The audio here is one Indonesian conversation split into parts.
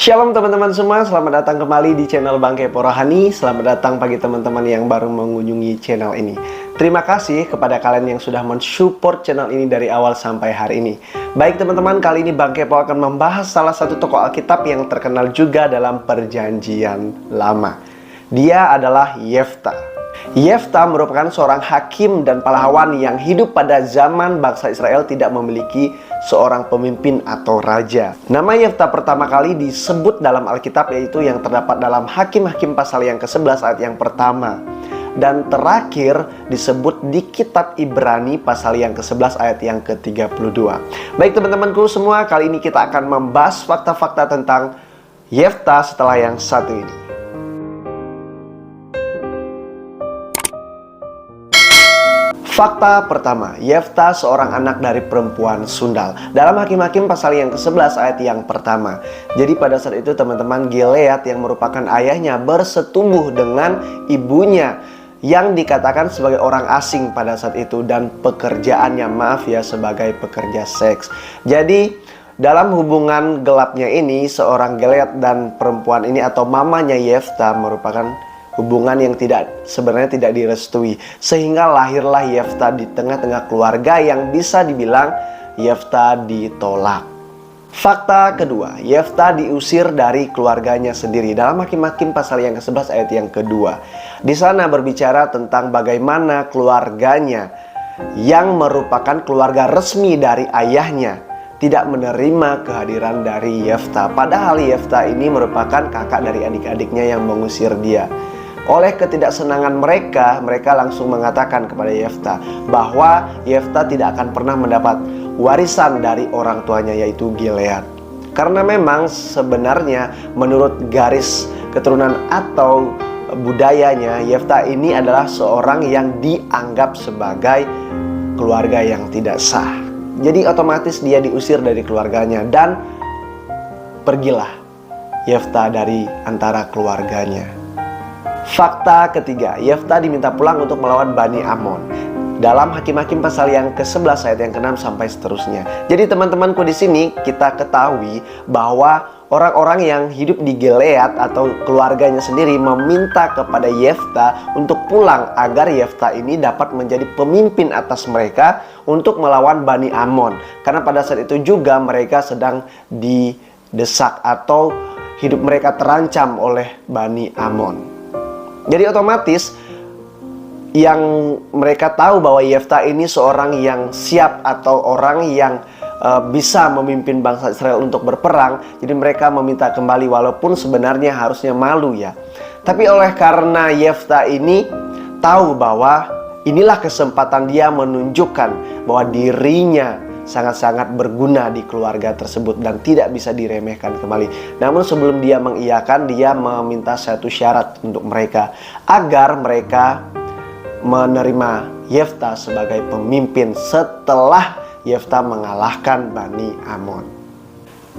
Shalom teman-teman semua, selamat datang kembali di channel Bang Kepo Rohani. Selamat datang bagi teman-teman yang baru mengunjungi channel ini. Terima kasih kepada kalian yang sudah mensupport channel ini dari awal sampai hari ini. Baik teman-teman, kali ini Bang Kepo akan membahas salah satu tokoh Alkitab yang terkenal juga dalam Perjanjian Lama. Dia adalah Yefta. Yefta merupakan seorang hakim dan pahlawan yang hidup pada zaman bangsa Israel tidak memiliki seorang pemimpin atau raja. Nama Yefta pertama kali disebut dalam Alkitab yaitu yang terdapat dalam Hakim-Hakim pasal yang ke-11 ayat yang pertama. Dan terakhir disebut di kitab Ibrani pasal yang ke-11 ayat yang ke-32. Baik teman-temanku semua, kali ini kita akan membahas fakta-fakta tentang Yefta setelah yang satu ini. Fakta pertama, Yefta seorang anak dari perempuan sundal. Dalam Hakim-Hakim pasal yang ke-11 ayat yang pertama. Jadi pada saat itu teman-teman, Gilead yang merupakan ayahnya bersetubuh dengan ibunya yang dikatakan sebagai orang asing pada saat itu, dan pekerjaannya, maaf ya, sebagai pekerja seks. Jadi dalam hubungan gelapnya ini, seorang Gilead dan perempuan ini atau mamanya Yefta merupakan hubungan yang sebenarnya tidak direstui, sehingga lahirlah Yefta di tengah-tengah keluarga yang bisa dibilang Yefta ditolak. Fakta kedua, Yefta diusir dari keluarganya sendiri. Dalam Hakim-Hakim pasal yang ke-11 ayat yang kedua, di sana berbicara tentang bagaimana keluarganya yang merupakan keluarga resmi dari ayahnya tidak menerima kehadiran dari Yefta. Padahal Yefta ini merupakan kakak dari adik-adiknya yang mengusir dia. Oleh ketidaksenangan mereka langsung mengatakan kepada Yefta bahwa Yefta tidak akan pernah mendapat warisan dari orang tuanya, yaitu Gilead. Karena memang sebenarnya menurut garis keturunan atau budayanya, Yefta ini adalah seorang yang dianggap sebagai keluarga yang tidak sah. Jadi otomatis dia diusir dari keluarganya dan pergilah Yefta dari antara keluarganya. Fakta ketiga, Yefta diminta pulang untuk melawan Bani Amon. Dalam Hakim-Hakim pasal yang ke-11 ayat yang ke-6 sampai seterusnya. Jadi teman-temanku, di sini kita ketahui bahwa orang-orang yang hidup di Gilead atau keluarganya sendiri meminta kepada Yefta untuk pulang agar Yefta ini dapat menjadi pemimpin atas mereka untuk melawan Bani Amon. Karena pada saat itu juga mereka sedang didesak atau hidup mereka terancam oleh Bani Amon. Jadi otomatis yang mereka tahu bahwa Yefta ini seorang yang siap atau orang yang bisa memimpin bangsa Israel untuk berperang. Jadi mereka meminta kembali, walaupun sebenarnya harusnya malu ya. Tapi oleh karena Yefta ini tahu bahwa inilah kesempatan dia menunjukkan bahwa dirinya sangat-sangat berguna di keluarga tersebut dan tidak bisa diremehkan kembali. Namun sebelum dia mengiyakan, dia meminta satu syarat untuk mereka, agar mereka menerima Yefta sebagai pemimpin setelah Yefta mengalahkan Bani Amon.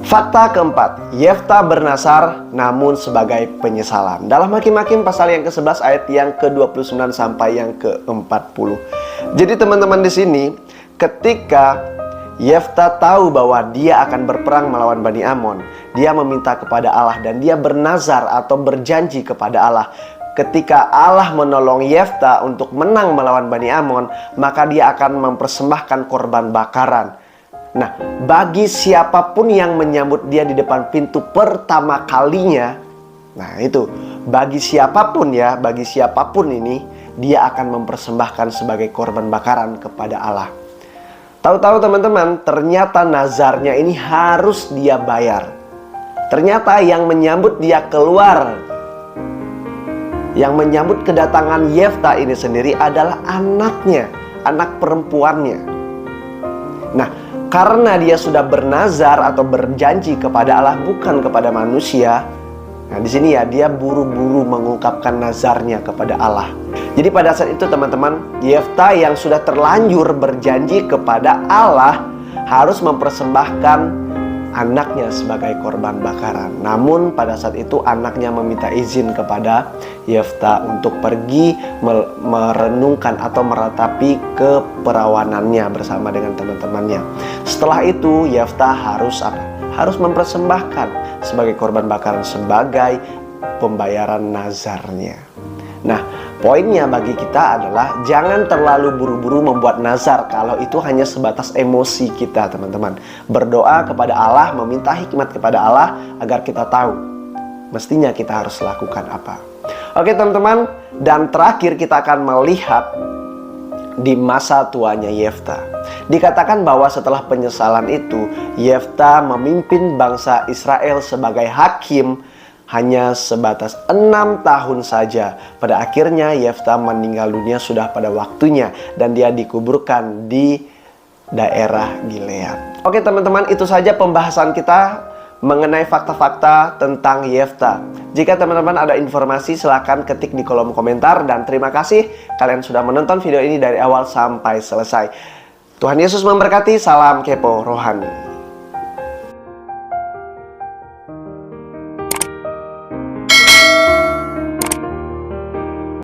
Fakta keempat, Yefta bernazar namun sebagai penyesalan. Dalam Hakim-Hakim pasal yang ke-11 ayat yang ke-29 sampai yang ke-40. Jadi teman-teman, di sini ketika Yefta tahu bahwa dia akan berperang melawan Bani Amon, dia meminta kepada Allah dan dia bernazar atau berjanji kepada Allah. Ketika Allah menolong Yefta untuk menang melawan Bani Amon, maka dia akan mempersembahkan korban bakaran. Nah, bagi siapapun yang menyambut dia di depan pintu pertama kalinya, nah itu, bagi siapapun ya, bagi siapapun ini, dia akan mempersembahkan sebagai korban bakaran kepada Allah. Tahu-tahu teman-teman, ternyata nazarnya ini harus dia bayar. Ternyata yang menyambut dia keluar, yang menyambut kedatangan Yefta ini sendiri adalah anaknya, anak perempuannya. Nah, karena dia sudah bernazar atau berjanji kepada Allah, bukan kepada manusia. Nah, di sini ya, dia buru-buru mengungkapkan nazarnya kepada Allah. Jadi pada saat itu teman-teman, Yefta yang sudah terlanjur berjanji kepada Allah harus mempersembahkan anaknya sebagai korban bakaran. Namun pada saat itu anaknya meminta izin kepada Yefta untuk pergi merenungkan atau meratapi keperawanannya bersama dengan teman-temannya. Setelah itu Yefta harus harus mempersembahkan sebagai korban bakaran sebagai pembayaran nazarnya. Nah, poinnya bagi kita adalah jangan terlalu buru-buru membuat nazar kalau itu hanya sebatas emosi kita, teman-teman. Berdoa kepada Allah, meminta hikmat kepada Allah agar kita tahu mestinya kita harus lakukan apa. Oke teman-teman, dan terakhir kita akan melihat di masa tuanya Yefta. Dikatakan bahwa setelah penyesalan itu, Yefta memimpin bangsa Israel sebagai hakim hanya sebatas 6 tahun saja. Pada akhirnya Yefta meninggal dunia sudah pada waktunya dan dia dikuburkan di daerah Gilead. Oke teman-teman, itu saja pembahasan kita mengenai fakta-fakta tentang Yefta. Jika teman-teman ada informasi silahkan ketik di kolom komentar, dan terima kasih kalian sudah menonton video ini dari awal sampai selesai. Tuhan Yesus memberkati, salam kepo rohani.